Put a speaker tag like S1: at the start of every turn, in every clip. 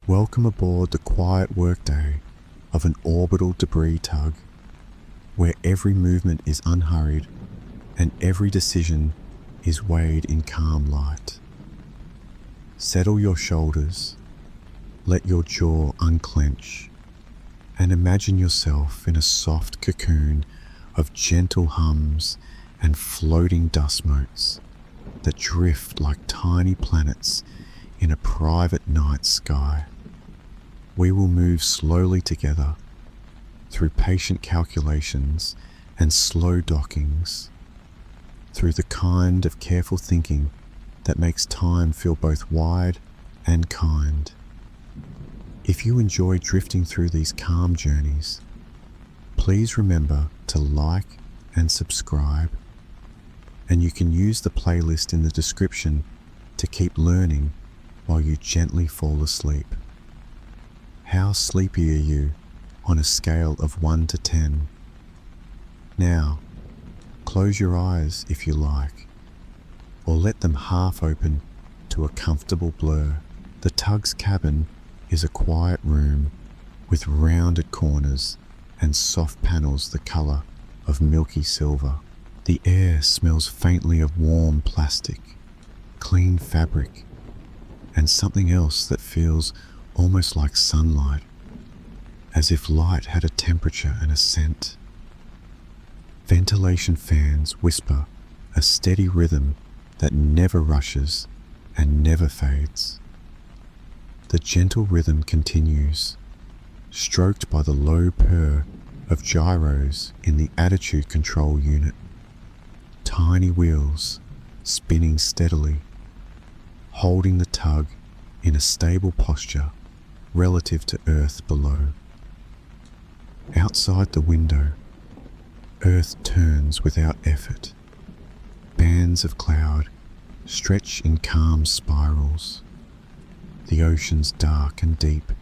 S1: Welcome aboard the quiet workday of an orbital debris tug, where every movement is unhurried and every decision is weighed in calm light. Settle your shoulders, let your jaw unclench, and imagine yourself in a soft cocoon of gentle hums and floating dust motes that drift like tiny planets in a private night sky. We will move slowly together through patient calculations and slow dockings, through the kind of careful thinking that makes time feel both wide and kind. If you enjoy drifting through these calm journeys, please remember to like and subscribe, and you can use the playlist in the description to keep learning while you gently fall asleep. How sleepy are you on a scale of 1 to 10? Now, close your eyes if you like, or let them half open to a comfortable blur. The tug's cabin is a quiet room with rounded corners and soft panels the color of milky silver. The air smells faintly of warm plastic, clean fabric, and something else that feels almost like sunlight, as if light had a temperature and a scent. Ventilation fans whisper a steady rhythm that never rushes and never fades. The gentle rhythm continues, stroked by the low purr of gyros in the attitude control unit. Tiny wheels spinning steadily, holding the tug in a stable posture relative to Earth below. Outside the window, Earth turns without effort. Bands of cloud stretch in calm spirals. The ocean's dark and deep,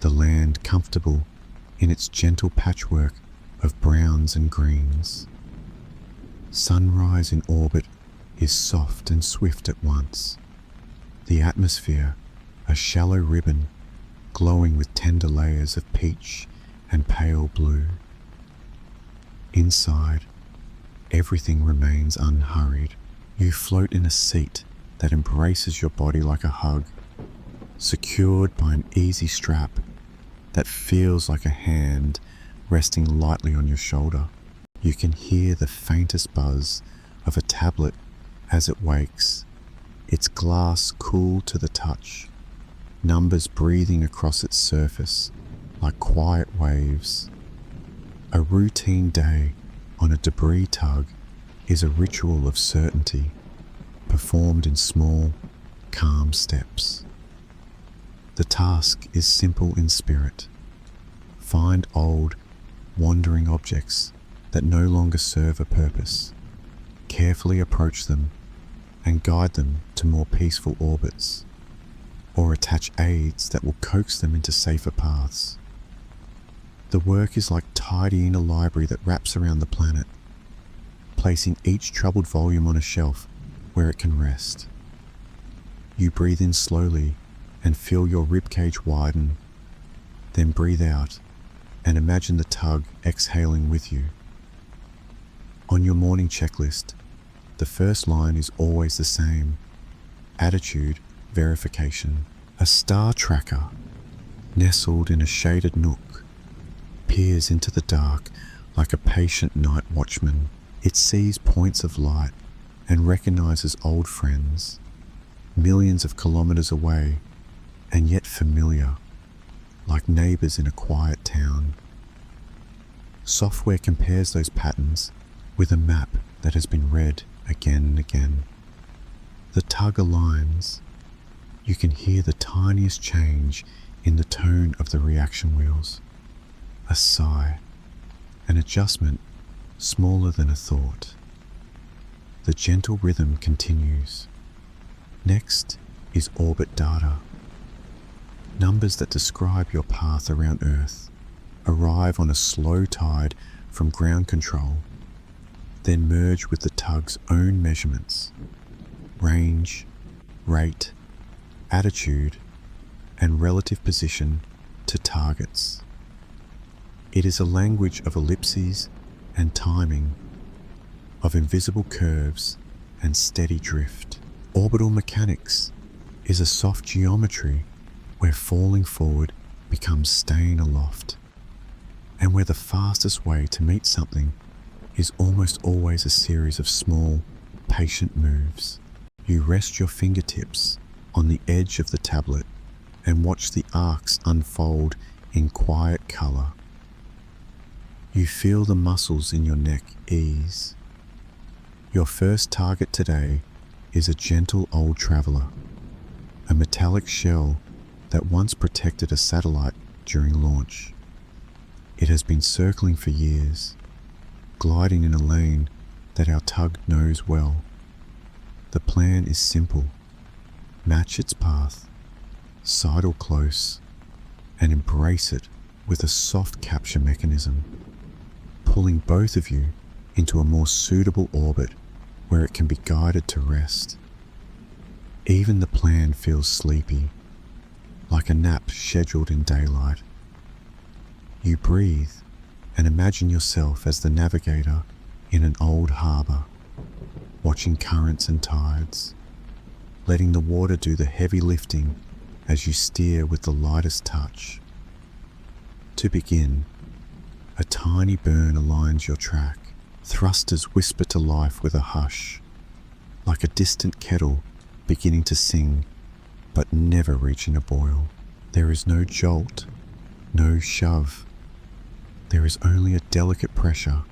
S1: the land comfortable in its gentle patchwork of browns and greens. Sunrise in orbit is soft and swift at once. The atmosphere, a shallow ribbon glowing with tender layers of peach and pale blue. Inside, everything remains unhurried. You float in a seat that embraces your body like a hug, secured by an easy strap that feels like a hand resting lightly on your shoulder. You can hear the faintest buzz of a tablet as it wakes, its glass cool to the touch, numbers breathing across its surface like quiet waves. A routine day on a debris tug is a ritual of certainty, performed in small, calm steps. The task is simple in spirit. Find old, wandering objects that no longer serve a purpose. Carefully approach them and guide them to more peaceful orbits, or attach aids that will coax them into safer paths. The work is like tidying a library that wraps around the planet, placing each troubled volume on a shelf where it can rest. You breathe in slowly and feel your ribcage widen, then breathe out and imagine the tug exhaling with you. On your morning checklist, the first line is always the same: attitude verification. A star tracker, nestled in a shaded nook, peers into the dark like a patient night watchman. It sees points of light and recognizes old friends, millions of kilometers away and yet familiar, like neighbors in a quiet town. Software compares those patterns with a map that has been read again and again. The tug aligns. You can hear the tiniest change in the tone of the reaction wheels. A sigh, an adjustment smaller than a thought. The gentle rhythm continues. Next is orbit data. Numbers that describe your path around Earth arrive on a slow tide from ground control, then merge with the tug's own measurements: range, rate, attitude, and relative position to targets. It is a language of ellipses and timing, of invisible curves and steady drift. Orbital mechanics is a soft geometry where falling forward becomes staying aloft, and where the fastest way to meet something is almost always a series of small, patient moves. You rest your fingertips on the edge of the tablet and watch the arcs unfold in quiet color. You feel the muscles in your neck ease. Your first target today is a gentle old traveler, a metallic shell that once protected a satellite during launch. It has been circling for years, gliding in a lane that our tug knows well. The plan is simple. Match its path, sidle close, and embrace it with a soft capture mechanism, pulling both of you into a more suitable orbit where it can be guided to rest. Even the plan feels sleepy, like a nap scheduled in daylight. You breathe and imagine yourself as the navigator in an old harbor, watching currents and tides, letting the water do the heavy lifting as you steer with the lightest touch. To begin, a tiny burn aligns your track. Thrusters whisper to life with a hush, like a distant kettle beginning to sing, but never reaching a boil. There is no jolt, no shove. There is only a delicate pressure,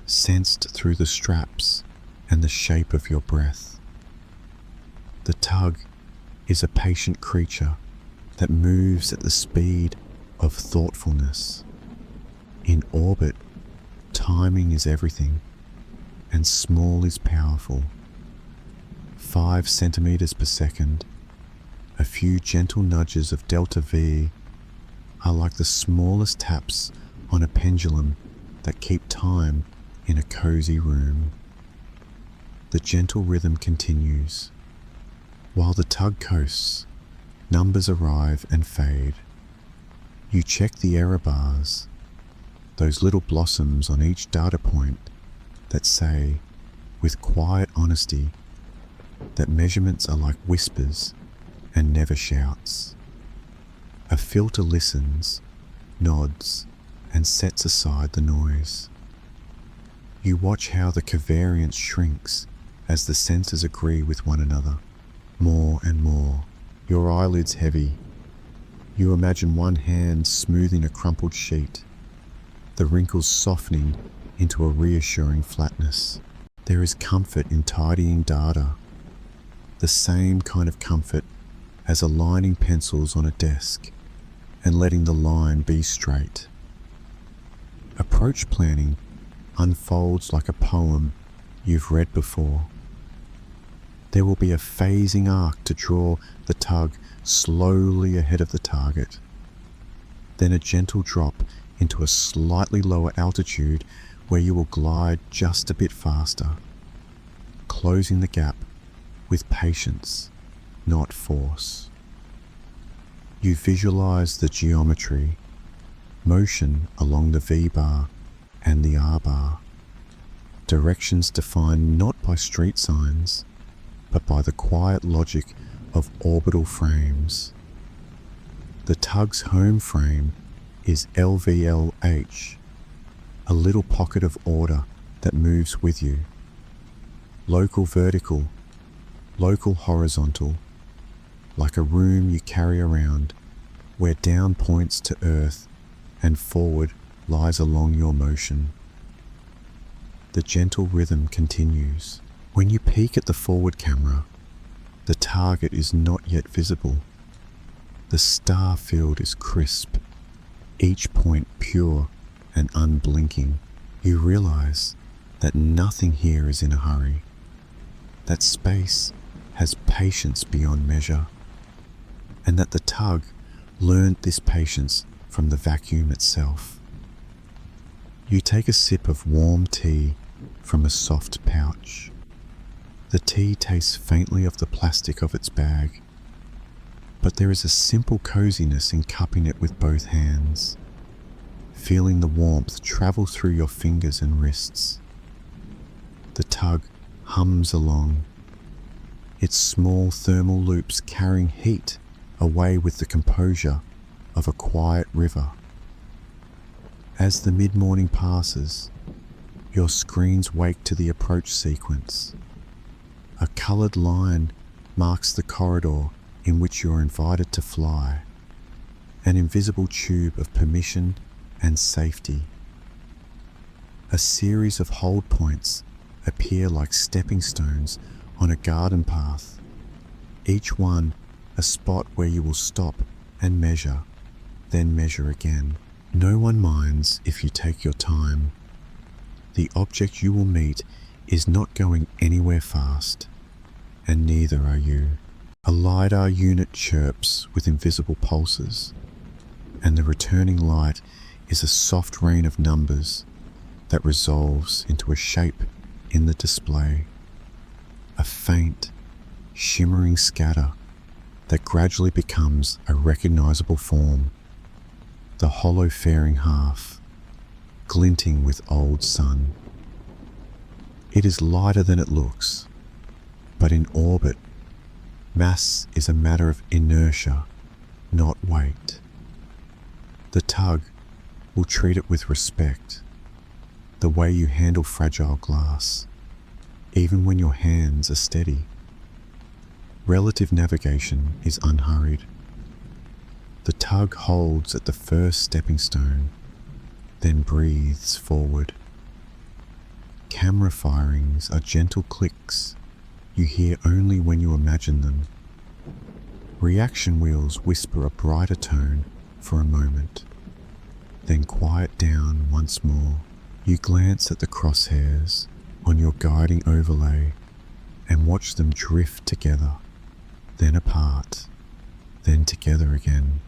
S1: sensed through the straps and the shape of your breath. The tug is a patient creature that moves at the speed of thoughtfulness. In orbit, timing is everything, and small is powerful. 5 centimeters per second, a few gentle nudges of delta V are like the smallest taps on a pendulum that keep time in a cozy room. The gentle rhythm continues. While the tug coasts, numbers arrive and fade. You check the error bars, those little blossoms on each data point that say, with quiet honesty, that measurements are like whispers and never shouts. A filter listens, nods, and sets aside the noise. You watch how the covariance shrinks as the sensors agree with one another, more and more. Your eyelids heavy. You imagine one hand smoothing a crumpled sheet, the wrinkles softening into a reassuring flatness. There is comfort in tidying data, the same kind of comfort as aligning pencils on a desk and letting the line be straight. Approach planning unfolds like a poem you've read before. There will be a phasing arc to draw the tug slowly ahead of the target, then a gentle drop into a slightly lower altitude where you will glide just a bit faster, closing the gap with patience, not force. You visualize the geometry, motion along the V-bar and the R-bar, directions defined not by street signs, but by the quiet logic of orbital frames. The tug's home frame is LVLH, a little pocket of order that moves with you. Local vertical, local horizontal, like a room you carry around, where down points to earth and forward lies along your motion. The gentle rhythm continues. When you peek at the forward camera, the target is not yet visible. The star field is crisp, each point pure and unblinking. You realize that nothing here is in a hurry, that space has patience beyond measure, and that the tug learned this patience from the vacuum itself. You take a sip of warm tea from a soft pouch. The tea tastes faintly of the plastic of its bag, But there is a simple coziness in cupping it with both hands, feeling the warmth travel through your fingers and wrists. The tug hums along, its small thermal loops carrying heat away with the composure of a quiet river. As the mid-morning passes, your screens wake to the approach sequence. A coloured line marks the corridor in which you're invited to fly, an invisible tube of permission and safety. A series of hold points appear like stepping stones on a garden path, each one a spot where you will stop and measure, then measure again. No one minds if you take your time. The object you will meet is not going anywhere fast, and neither are you. A LiDAR unit chirps with invisible pulses, and the returning light is a soft rain of numbers that resolves into a shape in the display. A faint, shimmering scatter that gradually becomes a recognizable form, the hollow fairing half, glinting with old sun. It is lighter than it looks, but in orbit, mass is a matter of inertia, not weight. The tug will treat it with respect, the way you handle fragile glass, even when your hands are steady. Relative navigation is unhurried. The tug holds at the first stepping stone, then breathes forward. Camera firings are gentle clicks you hear only when you imagine them. Reaction wheels whisper a brighter tone for a moment, then quiet down once more. You glance at the crosshairs on your guiding overlay and watch them drift together, then apart, then together again.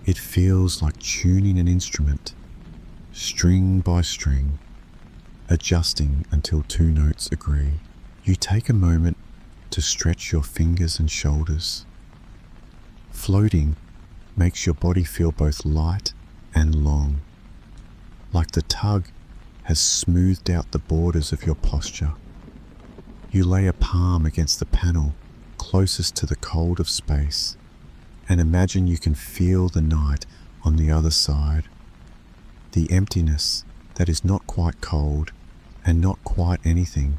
S1: It feels like tuning an instrument, string by string, adjusting until two notes agree. You take a moment to stretch your fingers and shoulders. Floating makes your body feel both light and long, like the tug has smoothed out the borders of your posture. You lay a palm against the panel closest to the cold of space and imagine you can feel the night on the other side, the emptiness that is not quite cold and not quite anything,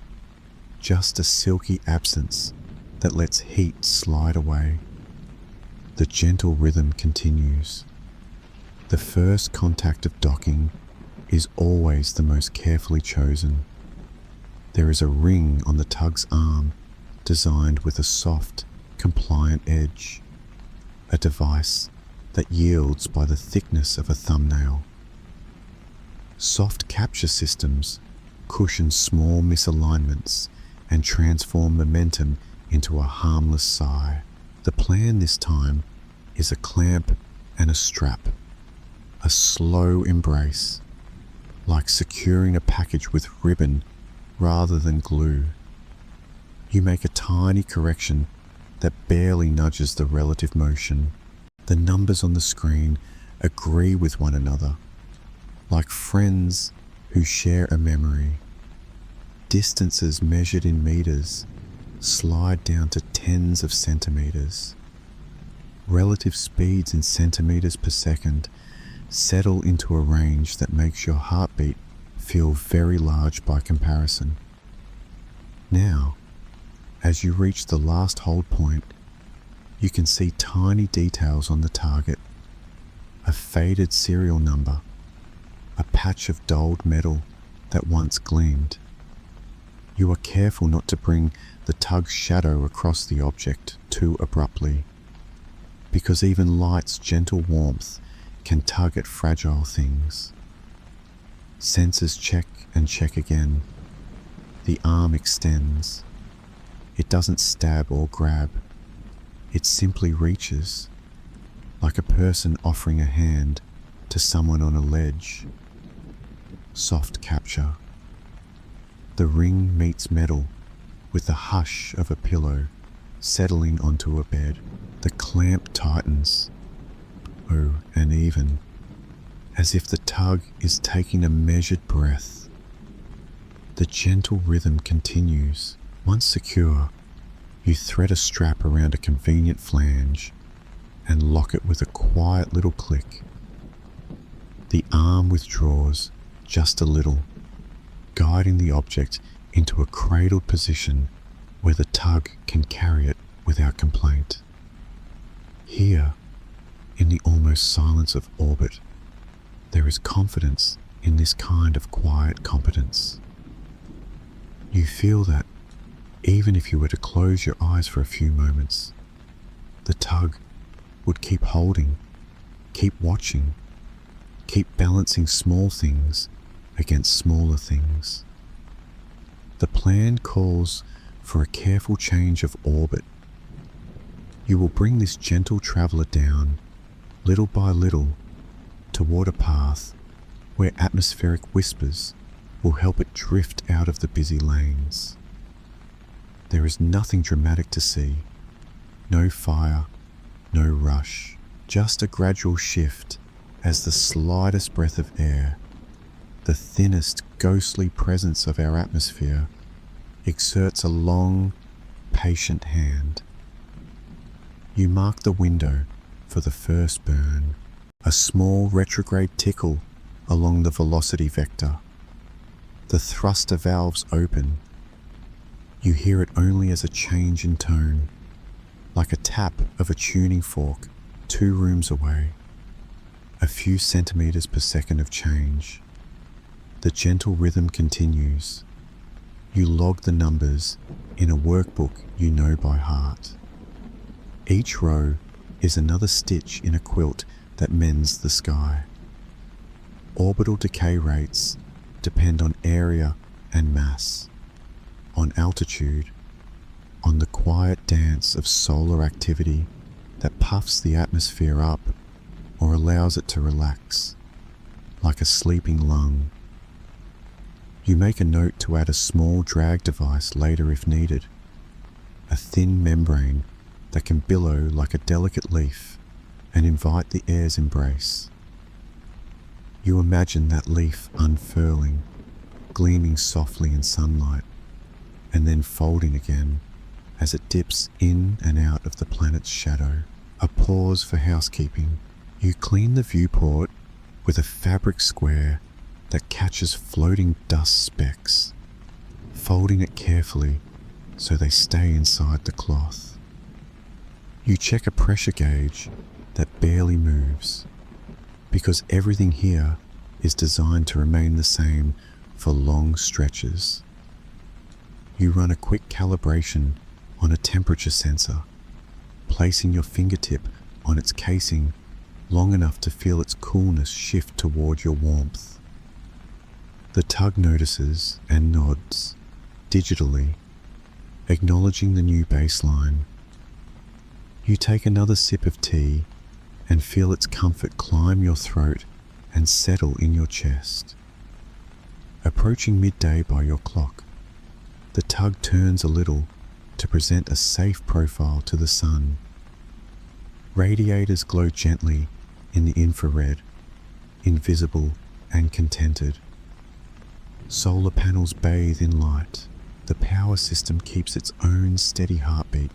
S1: just a silky absence that lets heat slide away. The gentle rhythm continues. The first contact of docking is always the most carefully chosen. There is a ring on the tug's arm designed with a soft, compliant edge, a device that yields by the thickness of a thumbnail. Soft capture systems cushion small misalignments and transform momentum into a harmless sigh. The plan this time is a clamp and a strap, a slow embrace, like securing a package with ribbon rather than glue. You make a tiny correction that barely nudges the relative motion. The numbers on the screen agree with one another, like friends who share a memory. Distances measured in meters slide down to tens of centimeters. Relative speeds in centimeters per second settle into a range that makes your heartbeat feel very large by comparison. Now, as you reach the last hold point, you can see tiny details on the target, a faded serial number, a patch of dulled metal that once gleamed. You are careful not to bring the tug's shadow across the object too abruptly, because even light's gentle warmth can tug at fragile things. Sensors check and check again. The arm extends. It doesn't stab or grab. It simply reaches, like a person offering a hand to someone on a ledge. Soft capture. The ring meets metal with the hush of a pillow, settling onto a bed. The clamp tightens, oh, and even, as if the tug is taking a measured breath. The gentle rhythm continues. Once secure, you thread a strap around a convenient flange and lock it with a quiet little click. The arm withdraws just a little, guiding the object into a cradled position where the tug can carry it without complaint. Here, in the almost silence of orbit, there is confidence in this kind of quiet competence. You feel that, even if you were to close your eyes for a few moments, the tug would keep holding, keep watching, keep balancing small things against smaller things. The plan calls for a careful change of orbit. You will bring this gentle traveller down, little by little, toward a path where atmospheric whispers will help it drift out of the busy lanes. There is nothing dramatic to see, no fire, no rush, just a gradual shift as the slightest breath of air, the thinnest ghostly presence of our atmosphere, exerts a long, patient hand. You mark the window for the first burn, a small retrograde tickle along the velocity vector. The thruster valves open. You hear it only as a change in tone, like a tap of a tuning fork 2 rooms away. A few centimeters per second of change. The gentle rhythm continues. You log the numbers in a workbook you know by heart. Each row is another stitch in a quilt that mends the sky. Orbital decay rates depend on area and mass, on altitude, on the quiet dance of solar activity that puffs the atmosphere up or allows it to relax, like a sleeping lung. You make a note to add a small drag device later if needed, a thin membrane that can billow like a delicate leaf and invite the air's embrace. You imagine that leaf unfurling, gleaming softly in sunlight, and then folding again as it dips in and out of the planet's shadow. A pause for housekeeping. You clean the viewport with a fabric square that catches floating dust specks, folding it carefully so they stay inside the cloth. You check a pressure gauge that barely moves, because everything here is designed to remain the same for long stretches. You run a quick calibration on a temperature sensor, placing your fingertip on its casing long enough to feel its coolness shift toward your warmth. The tug notices and nods, digitally, acknowledging the new baseline. You take another sip of tea and feel its comfort climb your throat and settle in your chest. Approaching midday by your clock, the tug turns a little to present a safe profile to the sun. Radiators glow gently in the infrared, invisible and contented. Solar panels bathe in light. The power system keeps its own steady heartbeat,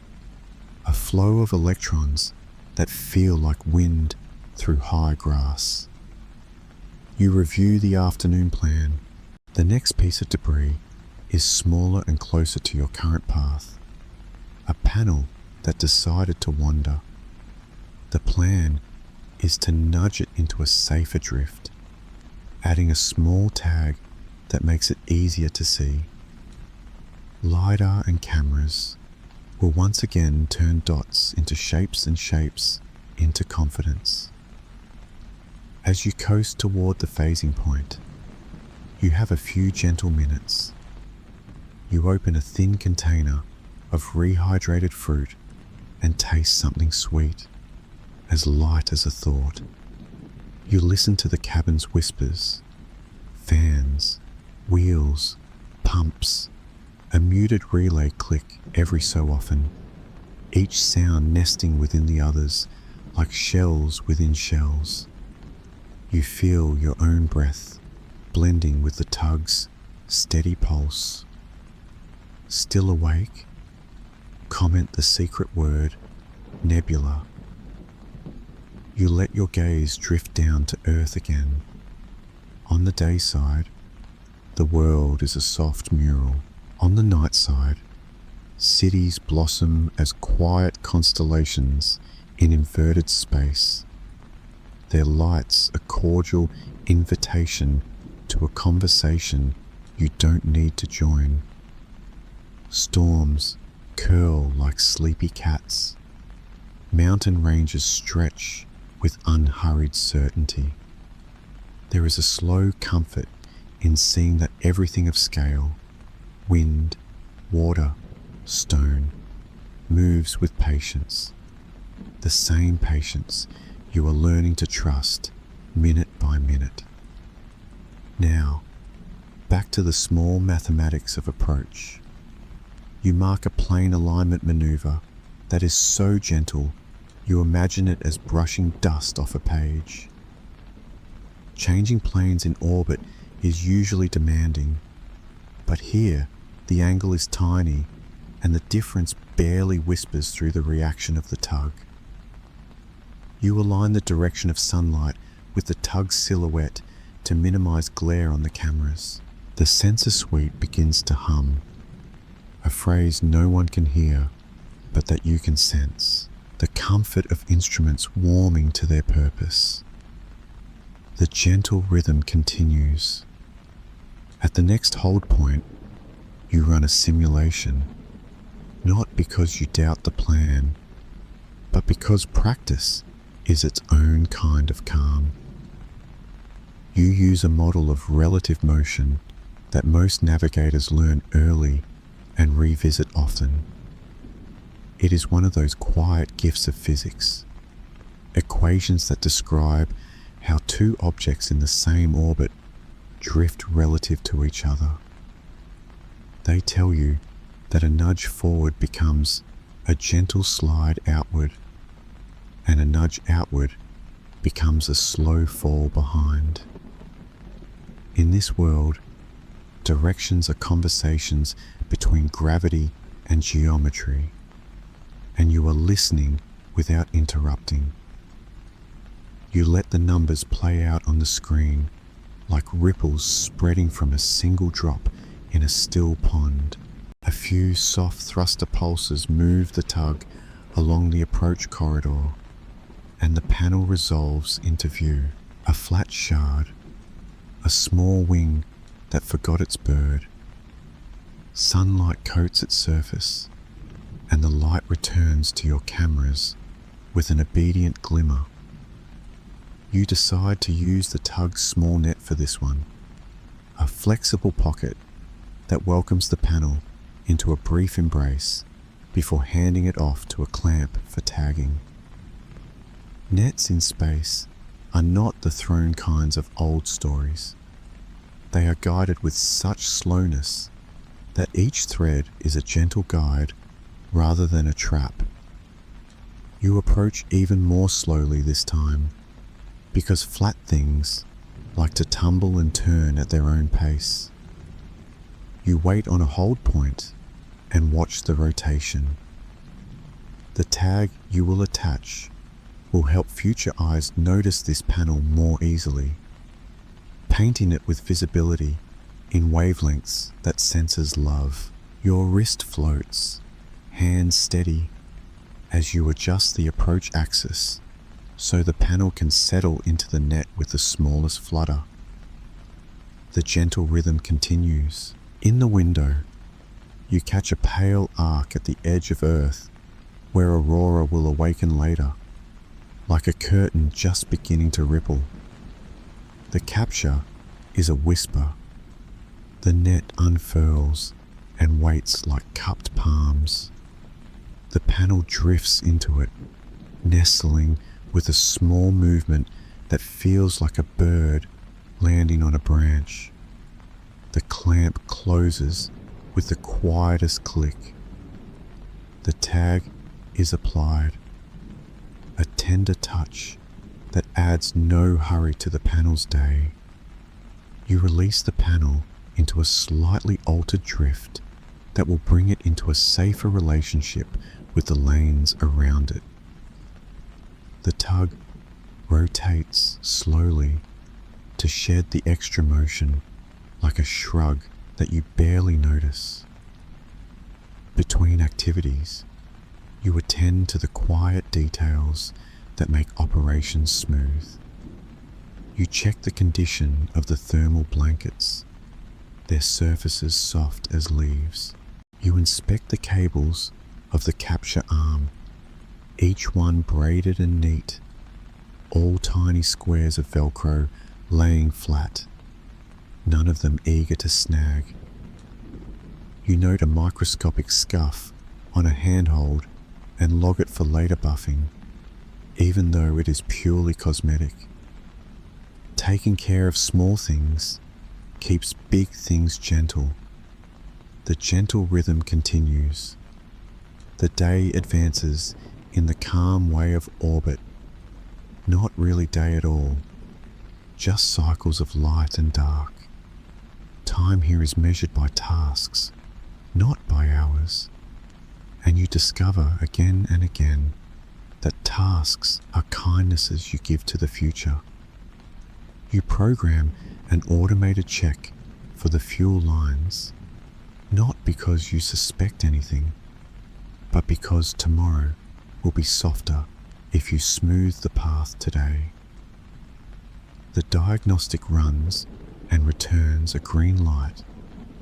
S1: a flow of electrons that feel like wind through high grass. You review the afternoon plan. The next piece of debris is smaller and closer to your current path, a panel that decided to wander. The plan is to nudge it into a safer drift, adding a small tag that makes it easier to see. LiDAR and cameras will once again turn dots into shapes and shapes into confidence. As you coast toward the phasing point, you have a few gentle minutes. You open a thin container of rehydrated fruit and taste something sweet, as light as a thought. You listen to the cabin's whispers, fans, wheels, pumps, a muted relay click every so often. each sound nesting within the others like shells within shells. You feel your own breath blending with the tug's steady pulse. Still awake? Comment the secret word, nebula. You let your gaze drift down to earth again. On the day side, the world is a soft mural. On the night side, cities blossom as quiet constellations in inverted space. Their lights a cordial invitation to a conversation you don't need to join. Storms curl like sleepy cats. Mountain ranges stretch with unhurried certainty. There is a slow comfort in seeing that everything of scale, wind, water, stone, moves with patience. The same patience you are learning to trust minute by minute. Now, back to the small mathematics of approach. You mark a plane alignment maneuver that is so gentle you imagine it as brushing dust off a page. Changing planes in orbit is usually demanding, but here the angle is tiny and the difference barely whispers through the reaction of the tug. You align the direction of sunlight with the tug's silhouette to minimize glare on the cameras. The sensor suite begins to hum, a phrase no one can hear, but that you can sense. The comfort of instruments warming to their purpose. The gentle rhythm continues. At the next hold point, you run a simulation, not because you doubt the plan, but because practice is its own kind of calm. You use a model of relative motion that most navigators learn early and revisit often. It is one of those quiet gifts of physics, equations that describe how two objects in the same orbit drift relative to each other. They tell you that a nudge forward becomes a gentle slide outward, and a nudge outward becomes a slow fall behind. In this world, directions are conversations between gravity and geometry, and you are listening without interrupting. You let the numbers play out on the screen like ripples spreading from a single drop in a still pond. A few soft thruster pulses move the tug along the approach corridor, and the panel resolves into view. A flat shard, a small wing that forgot its bird. Sunlight coats its surface, and the light returns to your cameras with an obedient glimmer. You decide to use the tug's small net for this one, a flexible pocket that welcomes the panel into a brief embrace before handing it off to a clamp for tagging. Nets in space are not the thrown kinds of old stories. They are guided with such slowness that each thread is a gentle guide rather than a trap. You approach even more slowly this time, because flat things like to tumble and turn at their own pace. You wait on a hold point and watch the rotation. The tag you will attach will help future eyes notice this panel more easily, painting it with visibility in wavelengths that sensors love. Your wrist floats, hands steady, as you adjust the approach axis so the panel can settle into the net with the smallest flutter. The gentle rhythm continues. In the window, you catch a pale arc at the edge of Earth where aurora will awaken later, like a curtain just beginning to ripple. The capture is a whisper. The net unfurls and waits like cupped palms. The panel drifts into it, nestling with a small movement that feels like a bird landing on a branch. The clamp closes with the quietest click. The tag is applied, a tender touch that adds no hurry to the panel's day. You release the panel into a slightly altered drift that will bring it into a safer relationship with the lanes around it. The tug rotates slowly to shed the extra motion like a shrug that you barely notice. Between activities, you attend to the quiet details that make operations smooth. You check the condition of the thermal blankets, their surfaces soft as leaves. You inspect the cables of the capture arm, each one braided and neat, all tiny squares of Velcro laying flat, none of them eager to snag. You note a microscopic scuff on a handhold and log it for later buffing, even though it is purely cosmetic. Taking care of small things keeps big things gentle. The gentle rhythm continues. The day advances in the calm way of orbit. Not really day at all, just cycles of light and dark. Time here is measured by tasks, not by hours. And you discover again and again that tasks are kindnesses you give to the future. You program an automated check for the fuel lines, not because you suspect anything, but because tomorrow will be softer if you smooth the path today. The diagnostic runs and returns a green light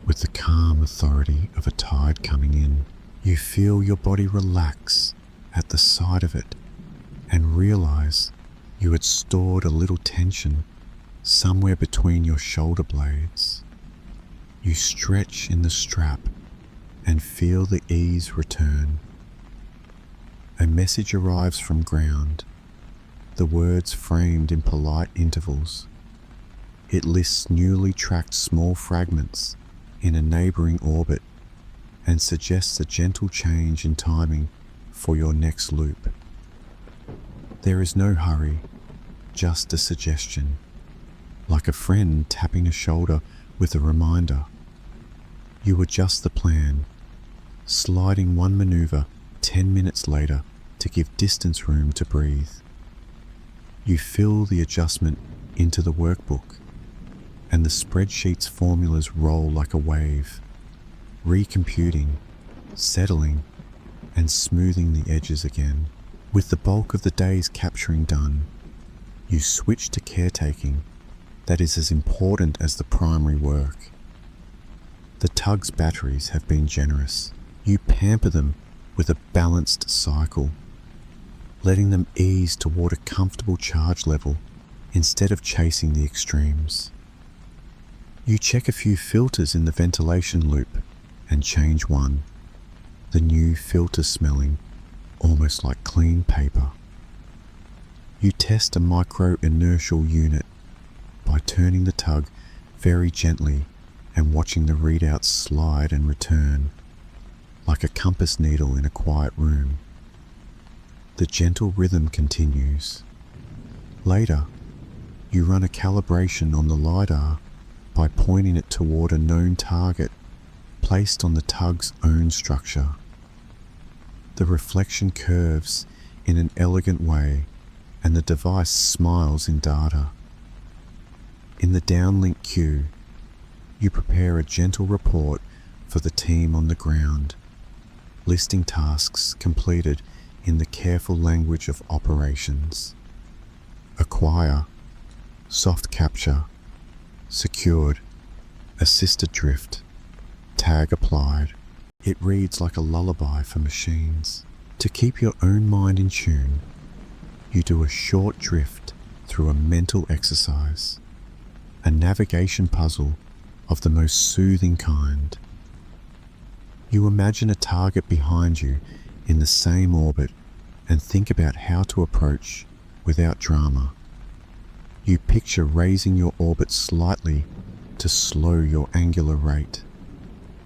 S1: with the calm authority of a tide coming in. You feel your body relax at the sight of it and realize you had stored a little tension somewhere between your shoulder blades. You stretch in the strap and feel the ease return. A message arrives from ground, the words framed in polite intervals. It lists newly tracked small fragments in a neighboring orbit and suggests a gentle change in timing for your next loop. There is no hurry, just a suggestion, like a friend tapping a shoulder with a reminder. You adjust the plan, sliding one maneuver 10 minutes later to give distance room to breathe. You fill the adjustment into the workbook, and the spreadsheet's formulas roll like a wave, recomputing, settling, and smoothing the edges again. With the bulk of the day's capturing done, you switch to caretaking that is as important as the primary work. The tug's batteries have been generous. You pamper them with a balanced cycle, letting them ease toward a comfortable charge level instead of chasing the extremes. You check a few filters in the ventilation loop and change one, the new filter smelling almost like clean paper. You test a micro-inertial unit by turning the tug very gently and watching the readouts slide and return, like a compass needle in a quiet room. The gentle rhythm continues. Later, you run a calibration on the LiDAR by pointing it toward a known target placed on the tug's own structure. The reflection curves in an elegant way and the device smiles in data. In the downlink queue, you prepare a gentle report for the team on the ground, listing tasks completed in the careful language of operations. Acquire, soft capture, secured, assisted drift, tag applied. It reads like a lullaby for machines. To keep your own mind in tune, you do a short drift through a mental exercise, a navigation puzzle of the most soothing kind. You imagine a target behind you in the same orbit and think about how to approach without drama. You picture raising your orbit slightly to slow your angular rate,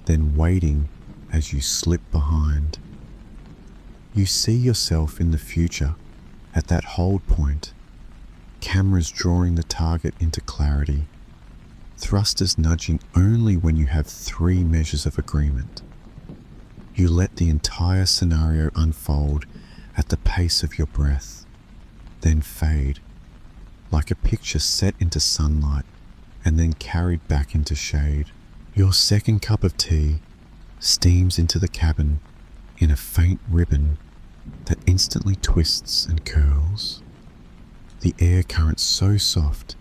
S1: then waiting as you slip behind. You see yourself in the future at that hold point, cameras drawing the target into clarity, thrusters nudging only when you have 3 measures of agreement. You let the entire scenario unfold at the pace of your breath, then fade, like a picture set into sunlight and then carried back into shade. Your second cup of tea steams into the cabin in a faint ribbon that instantly twists and curls. The air currents so soft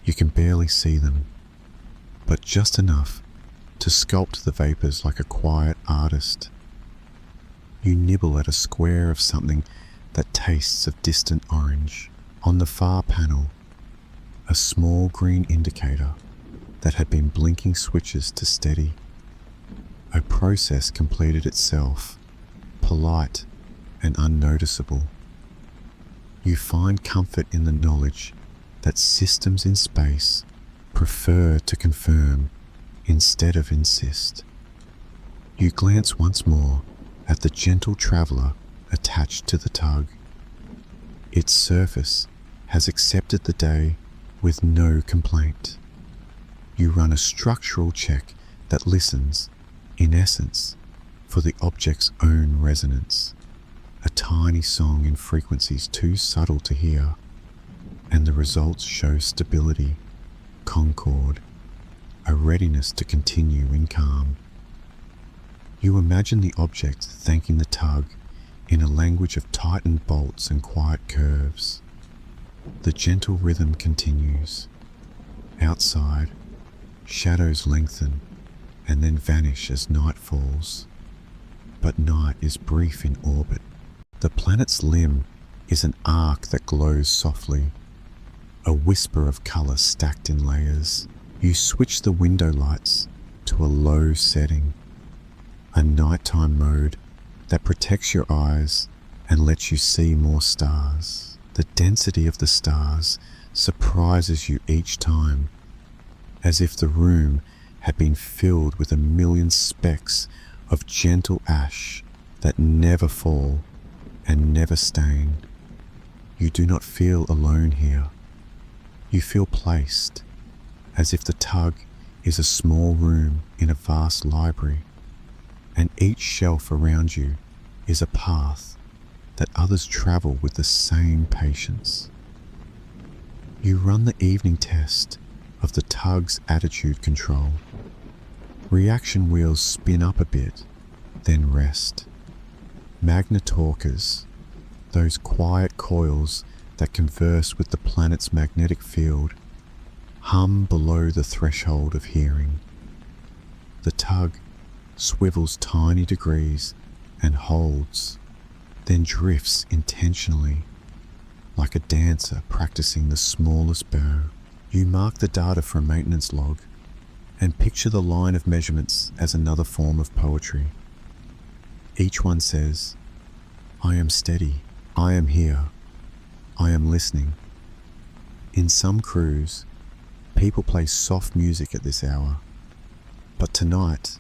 S1: you can barely see them, but just enough to sculpt the vapors like a quiet artist. You nibble at a square of something that tastes of distant orange. On the far panel, a small green indicator that had been blinking switches to steady. A process completed itself, polite and unnoticeable. You find comfort in the knowledge that systems in space prefer to confirm instead of insist. You glance once more at the gentle traveler attached to the tug. Its surface has accepted the day with no complaint. You run a structural check that listens, in essence, for the object's own resonance, a tiny song in frequencies too subtle to hear, and the results show stability, concord, a readiness to continue in calm. You imagine the object thanking the tug in a language of tightened bolts and quiet curves. The gentle rhythm continues. Outside, shadows lengthen and then vanish as night falls. But night is brief in orbit. The planet's limb is an arc that glows softly, a whisper of color stacked in layers. You switch the window lights to a low setting, a nighttime mode that protects your eyes and lets you see more stars. The density of the stars surprises you each time, as if the room had been filled with a million specks of gentle ash that never fall and never stain. You do not feel alone here. You feel placed, as if the tug is a small room in a vast library, and each shelf around you is a path that others travel with the same patience. You run the evening test of the tug's attitude control. Reaction wheels spin up a bit, then rest. Magnetorquers, those quiet coils that converse with the planet's magnetic field, hum below the threshold of hearing. The tug swivels tiny degrees and holds, then drifts intentionally, like a dancer practicing the smallest bow. You mark the data for a maintenance log and picture the line of measurements as another form of poetry. Each one says, "I am steady, I am here, I am listening." In some crews, people play soft music at this hour, but tonight,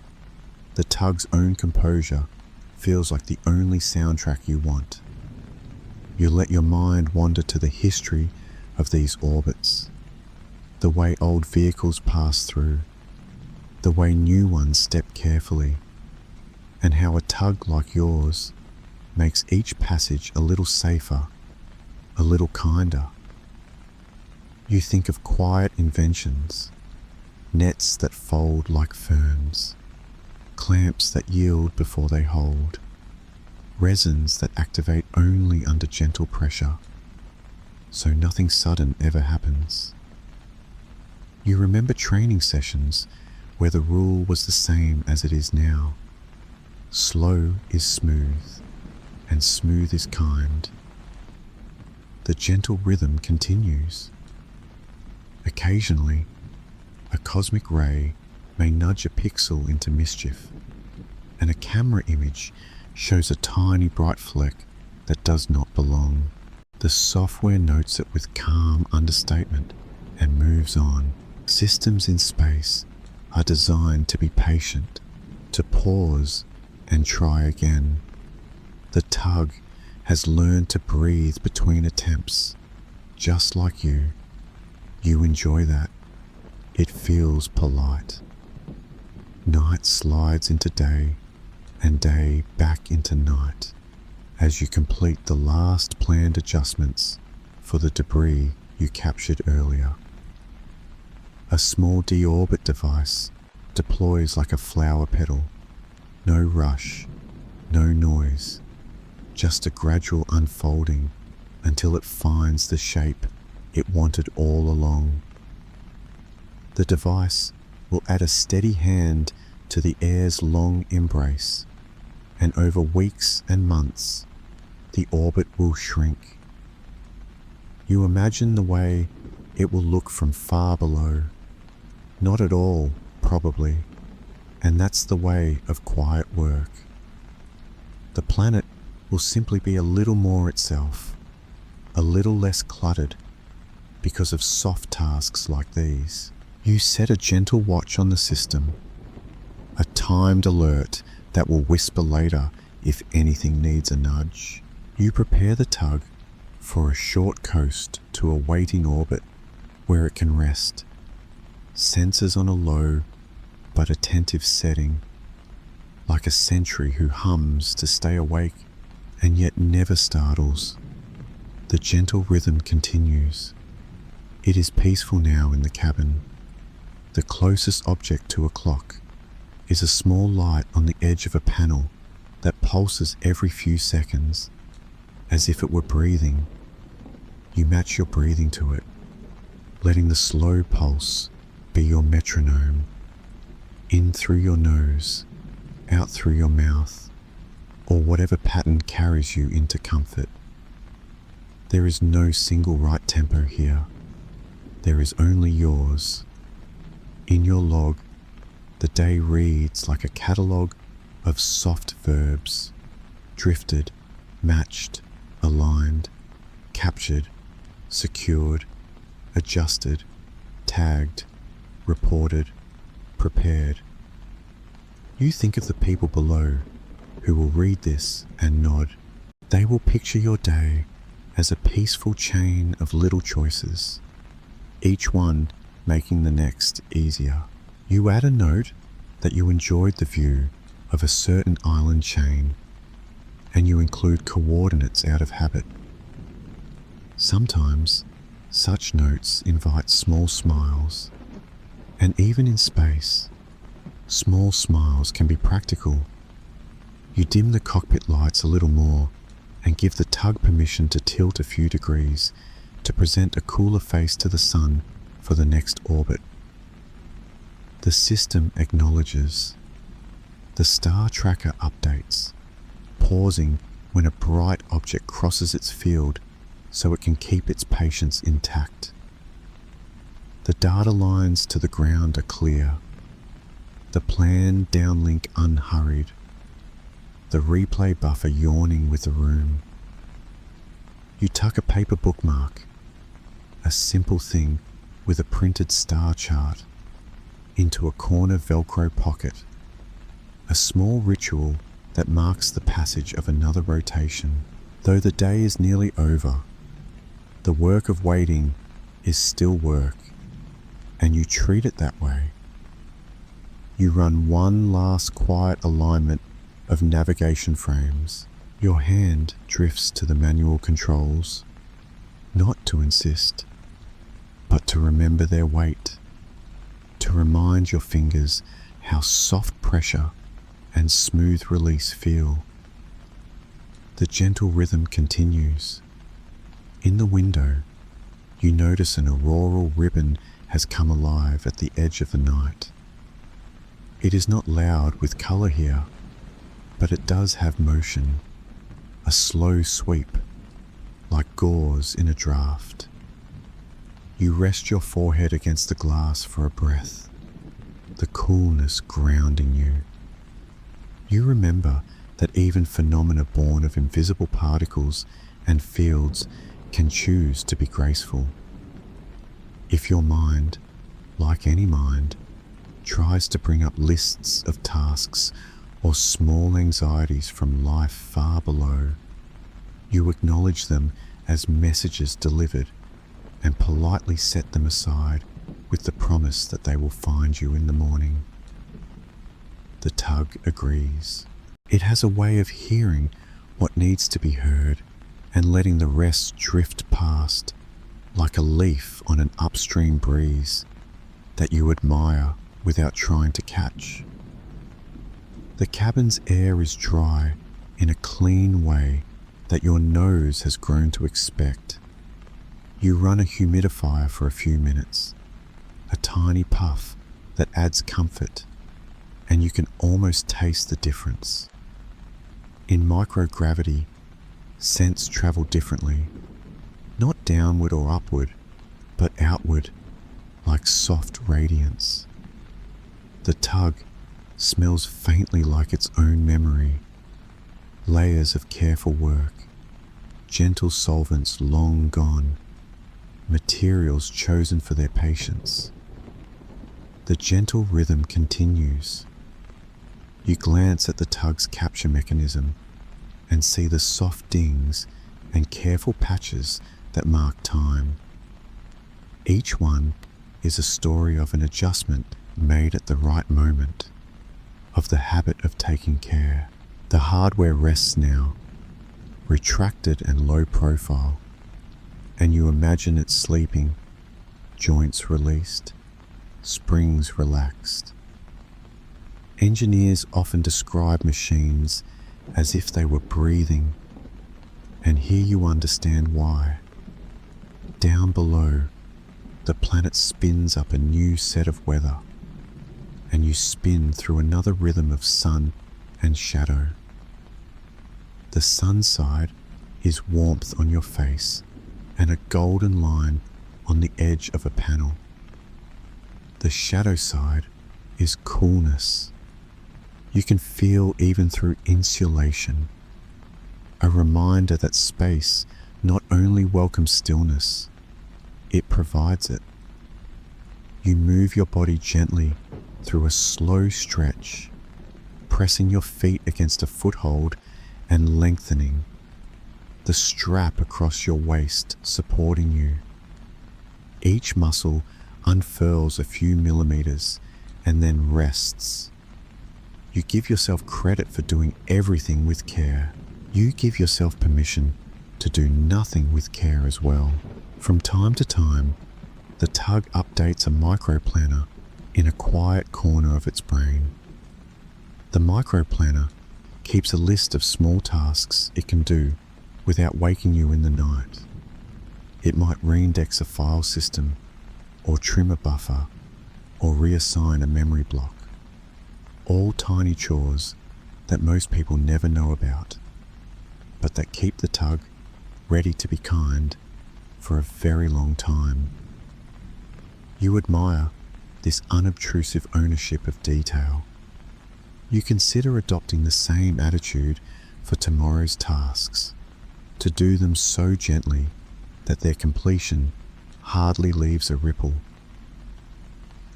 S1: the tug's own composure feels like the only soundtrack you want. You let your mind wander to the history of these orbits, the way old vehicles pass through, the way new ones step carefully, and how a tug like yours makes each passage a little safer, a little kinder. You think of quiet inventions, nets that fold like ferns, clamps that yield before they hold, resins that activate only under gentle pressure, so nothing sudden ever happens. You remember training sessions where the rule was the same as it is now. Slow is smooth, and smooth is kind. The gentle rhythm continues. Occasionally, a cosmic ray may nudge a pixel into mischief, and a camera image shows a tiny bright fleck that does not belong. The software notes it with calm understatement and moves on. Systems in space are designed to be patient, to pause and try again. The tug has learned to breathe between attempts, just like you. You enjoy that. It feels polite. Night slides into day, and day back into night, as you complete the last planned adjustments for the debris you captured earlier. A small deorbit device deploys like a flower petal. No rush, no noise, just a gradual unfolding until it finds the shape it wanted all along. The device will add a steady hand to the air's long embrace, and over weeks and months, the orbit will shrink. You imagine the way it will look from far below. Not at all, probably, and that's the way of quiet work. The planet will simply be a little more itself, a little less cluttered, because of soft tasks like these. You set a gentle watch on the system, a timed alert that will whisper later if anything needs a nudge. You prepare the tug for a short coast to a waiting orbit where it can rest. Sensors on a low but attentive setting, like a sentry who hums to stay awake and yet never startles. The gentle rhythm continues. It is peaceful now in the cabin. The closest object to a clock is a small light on the edge of a panel that pulses every few seconds, as if it were breathing. You match your breathing to it, letting the slow pulse be your metronome. In through your nose, out through your mouth, or whatever pattern carries you into comfort. There is no single right tempo here. There is only yours. In your log, the day reads like a catalogue of soft verbs, drifted, matched, aligned, captured, secured, adjusted, tagged, reported, prepared. You think of the people below who will read this and nod. They will picture your day as a peaceful chain of little choices, each one making the next easier. You add a note that you enjoyed the view of a certain island chain, and you include coordinates out of habit. Sometimes such notes invite small smiles, and even in space, small smiles can be practical. You dim the cockpit lights a little more and give the tug permission to tilt a few degrees to present a cooler face to the sun for the next orbit. The system acknowledges. The star tracker updates, pausing when a bright object crosses its field so it can keep its patience intact. The data lines to the ground are clear, the planned downlink unhurried, the replay buffer yawning with the room. You tuck a paper bookmark, a simple thing with a printed star chart, into a corner Velcro pocket, a small ritual that marks the passage of another rotation. Though the day is nearly over, the work of waiting is still work, and you treat it that way. You run one last quiet alignment of navigation frames. Your hand drifts to the manual controls, not to insist, but to remember their weight, to remind your fingers how soft pressure and smooth release feel. The gentle rhythm continues. In the window, you notice an auroral ribbon has come alive at the edge of the night. It is not loud with color here, but it does have motion, a slow sweep, like gauze in a draft. You rest your forehead against the glass for a breath, the coolness grounding you. You remember that even phenomena born of invisible particles and fields can choose to be graceful. If your mind, like any mind, tries to bring up lists of tasks or small anxieties from life far below. You acknowledge them as messages delivered and politely set them aside with the promise that they will find you in the morning. The tug agrees. It has a way of hearing what needs to be heard and letting the rest drift past like a leaf on an upstream breeze that you admire without trying to catch. The cabin's air is dry in a clean way that your nose has grown to expect. You run a humidifier for a few minutes, a tiny puff that adds comfort, and you can almost taste the difference. In microgravity, scents travel differently, not downward or upward, but outward, like soft radiance. The tug smells faintly like its own memory, layers of careful work, gentle solvents long gone, materials chosen for their patience. The gentle rhythm continues. You glance at the tug's capture mechanism and see the soft dings and careful patches that mark time. Each one is a story of an adjustment made at the right moment, of the habit of taking care. The hardware rests now, retracted and low profile, and you imagine it sleeping, joints released, springs relaxed. Engineers often describe machines as if they were breathing, and here you understand why. Down below, the planet spins up a new set of weather, and you spin through another rhythm of sun and shadow. The sun side is warmth on your face and a golden line on the edge of a panel. The shadow side is coolness. You can feel even through insulation, a reminder that space not only welcomes stillness, it provides it. You move your body gently through a slow stretch, pressing your feet against a foothold and lengthening, the strap across your waist supporting you. Each muscle unfurls a few millimeters and then rests. You give yourself credit for doing everything with care. You give yourself permission to do nothing with care as well. From time to time, the tug updates a microplanner in a quiet corner of its brain. The microplanner keeps a list of small tasks it can do without waking you in the night. It might reindex a file system, or trim a buffer, or reassign a memory block. All tiny chores that most people never know about, but that keep the tug ready to be kind for a very long time. You admire this unobtrusive ownership of detail. You consider adopting the same attitude for tomorrow's tasks, to do them so gently that their completion hardly leaves a ripple.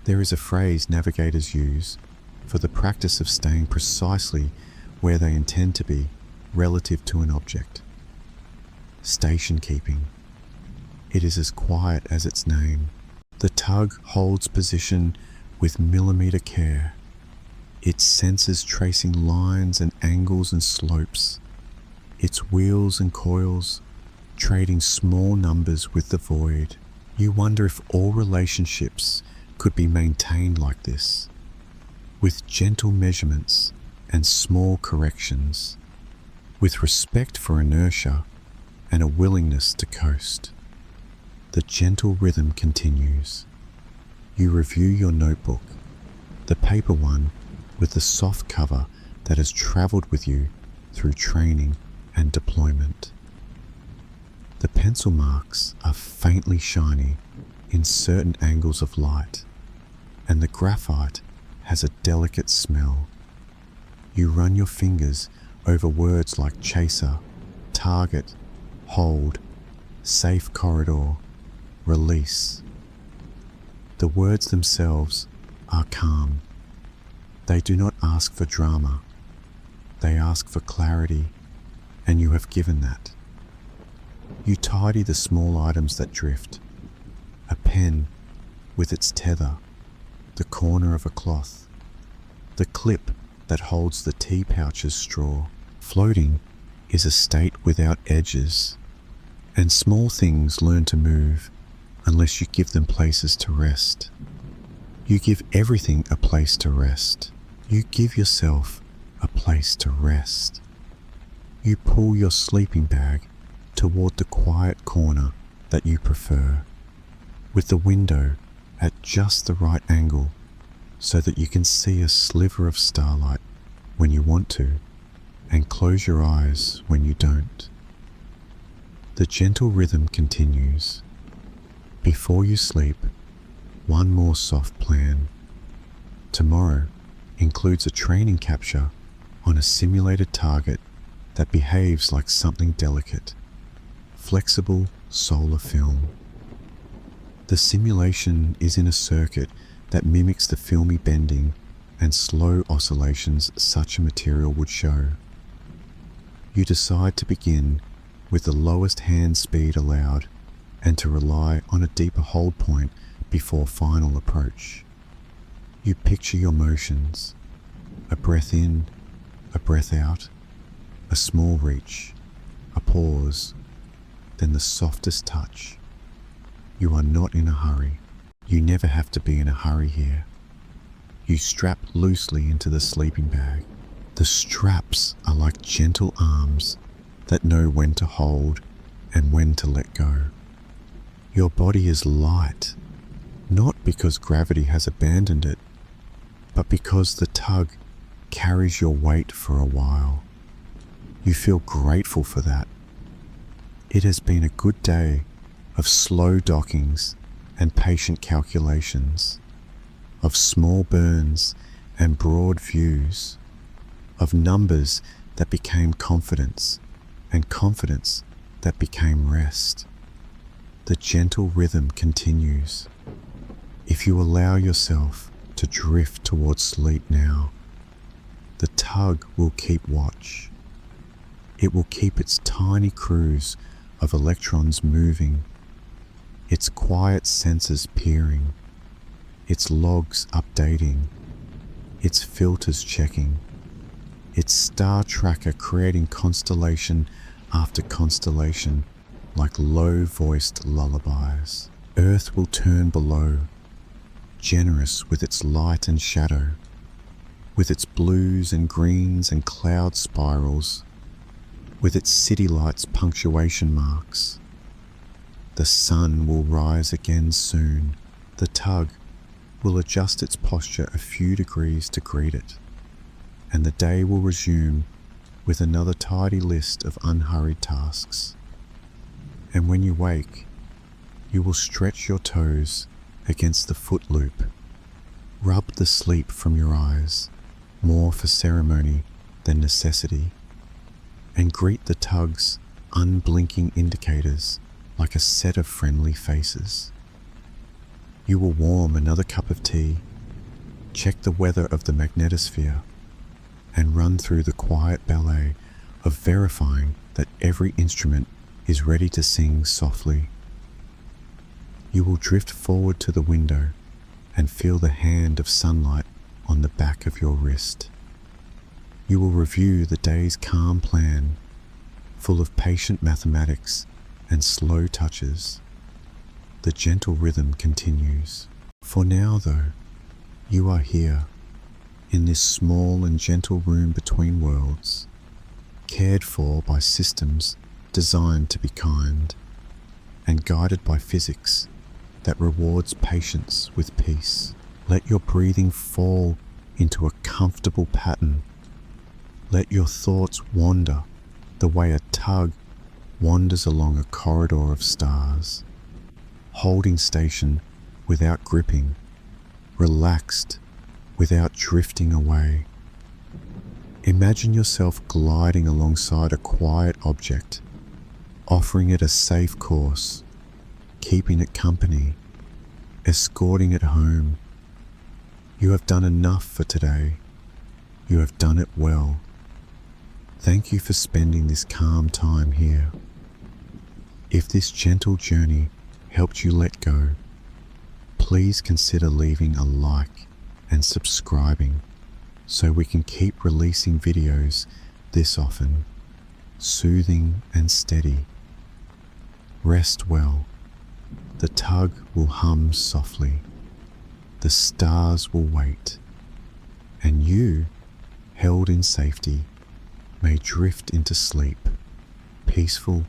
S1: There is a phrase navigators use for the practice of staying precisely where they intend to be relative to an object. Station keeping. It is as quiet as its name. The tug holds position with millimeter care, its senses tracing lines and angles and slopes, its wheels and coils trading small numbers with the void. You wonder if all relationships could be maintained like this, with gentle measurements and small corrections, with respect for inertia and a willingness to coast. The gentle rhythm continues. You review your notebook, the paper one with the soft cover that has traveled with you through training and deployment. The pencil marks are faintly shiny in certain angles of light, and the graphite has a delicate smell. You run your fingers over words like chaser, target, hold, safe corridor, release. The words themselves are calm. They do not ask for drama. They ask for clarity, and you have given that. You tidy the small items that drift. A pen with its tether, the corner of a cloth, the clip that holds the tea pouch's straw. Floating is a state without edges, and small things learn to move unless you give them places to rest. You give everything a place to rest. You give yourself a place to rest. You pull your sleeping bag toward the quiet corner that you prefer, with the window at just the right angle so that you can see a sliver of starlight when you want to, and close your eyes when you don't. The gentle rhythm continues. Before you sleep, one more soft plan. Tomorrow includes a training capture on a simulated target that behaves like something delicate, flexible solar film. The simulation is in a circuit that mimics the filmy bending and slow oscillations such a material would show. You decide to begin with the lowest hand speed allowed and to rely on a deeper hold point before final approach. You picture your motions, a breath in, a breath out, a small reach, a pause, then the softest touch. You are not in a hurry. You never have to be in a hurry here. You strap loosely into the sleeping bag. The straps are like gentle arms that know when to hold and when to let go. Your body is light, not because gravity has abandoned it, but because the tug carries your weight for a while. You feel grateful for that. It has been a good day of slow dockings and patient calculations, of small burns and broad views, of numbers that became confidence and confidence that became rest. The gentle rhythm continues. If you allow yourself to drift towards sleep now, the tug will keep watch. It will keep its tiny cruise of electrons moving, its quiet sensors peering, its logs updating, its filters checking, its star tracker creating constellation after constellation like low-voiced lullabies. Earth will turn below, generous with its light and shadow, with its blues and greens and cloud spirals, with its city lights punctuation marks. The sun will rise again soon. The tug will adjust its posture a few degrees to greet it, and the day will resume with another tidy list of unhurried tasks. And when you wake, you will stretch your toes against the foot loop, rub the sleep from your eyes, more for ceremony than necessity, and greet the tug's unblinking indicators like a set of friendly faces. You will warm another cup of tea, check the weather of the magnetosphere, and run through the quiet ballet of verifying that every instrument is ready to sing softly. You will drift forward to the window and feel the hand of sunlight on the back of your wrist. You will review the day's calm plan, full of patient mathematics and slow touches. The gentle rhythm continues. For now, though, you are here, in this small and gentle room between worlds, cared for by systems designed to be kind, and guided by physics that rewards patience with peace. Let your breathing fall into a comfortable pattern. Let your thoughts wander the way a tug wanders along a corridor of stars, holding station without gripping, relaxed without drifting away. Imagine yourself gliding alongside a quiet object, offering it a safe course, keeping it company, escorting it home. You have done enough for today. You have done it well. Thank you for spending this calm time here. If this gentle journey helped you let go, please consider leaving a like and subscribing so we can keep releasing videos this often, soothing and steady. Rest well. The tug will hum softly. The stars will wait. And you, held in safety, may drift into sleep, peaceful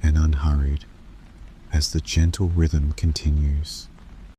S1: and unhurried, as the gentle rhythm continues.